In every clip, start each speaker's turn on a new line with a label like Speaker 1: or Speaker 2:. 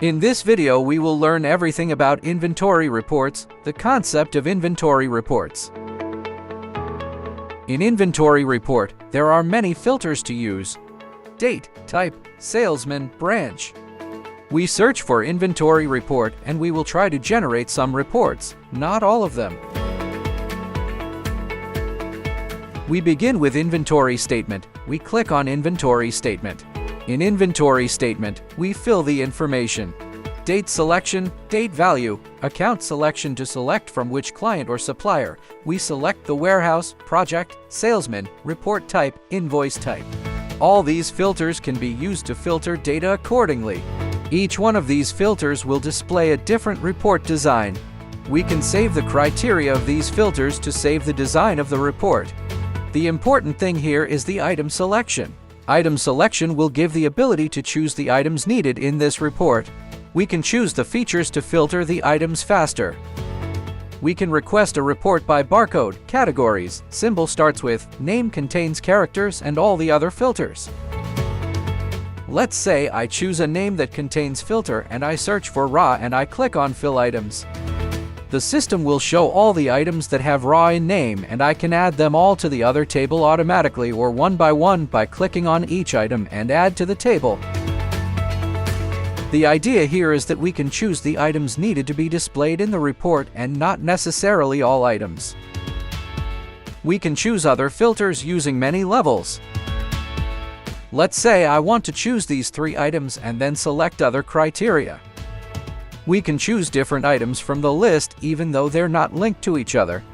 Speaker 1: In this video, we will learn everything about inventory reports, the concept of inventory reports. In inventory report, there are many filters to use: date, type, salesman, branch. We search for inventory report and we will try to generate some reports, not all of them. We begin with inventory statement. We click on inventory statement. In inventory statement, we fill the information: date selection, date value, account selection to select from which client or supplier. We select the warehouse, project, salesman, report type, invoice type. All these filters can be used to filter data accordingly. Each one of these filters will display a different report design. We can save the criteria of these filters to save the design of the report. The important thing here is the item selection. Item selection will give the ability to choose the items needed in this report. We can choose the features to filter the items faster. We can request a report by barcode, categories, symbol starts with, name contains characters, and all the other filters. Let's say I choose a name that contains filter and I search for raw and I click on fill items. The system will show all the items that have raw in name, and I can add them all to the other table automatically or one by clicking on each item and add to the table. The idea here is that we can choose the items needed to be displayed in the report and not necessarily all items. We can choose other filters using many levels. Let's say I want to choose these 3 items and then select other criteria. We can choose different items from the list even though they're not linked to each other.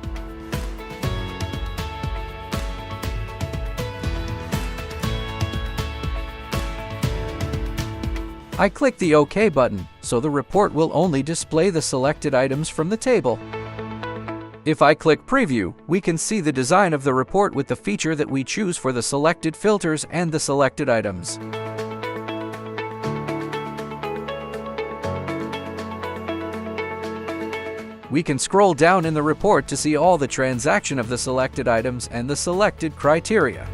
Speaker 1: I click the OK button, so the report will only display the selected items from the table. If I click Preview, we can see the design of the report with the feature that we choose for the selected filters and the selected items. We can scroll down in the report to see all the transaction of the selected items and the selected criteria.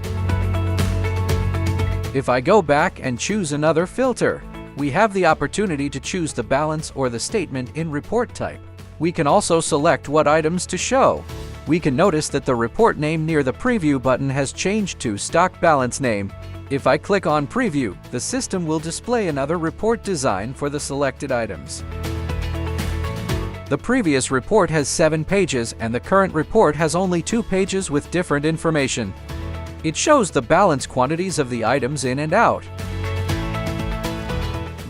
Speaker 1: If I go back and choose another filter, we have the opportunity to choose the balance or the statement in report type. We can also select what items to show. We can notice that the report name near the Preview button has changed to Stock Balance Name. If I click on Preview, the system will display another report design for the selected items. The previous report has 7 pages and the current report has only 2 pages with different information. It shows the balance quantities of the items in and out.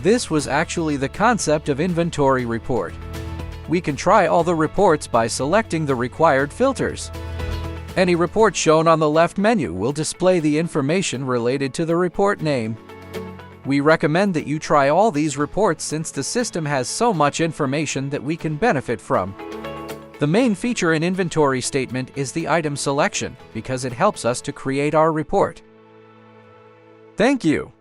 Speaker 1: This was actually the concept of inventory report. We can try all the reports by selecting the required filters. Any report shown on the left menu will display the information related to the report name. We recommend that you try all these reports since the system has so much information that we can benefit from. The main feature in inventory statement is the item selection because it helps us to create our report. Thank you.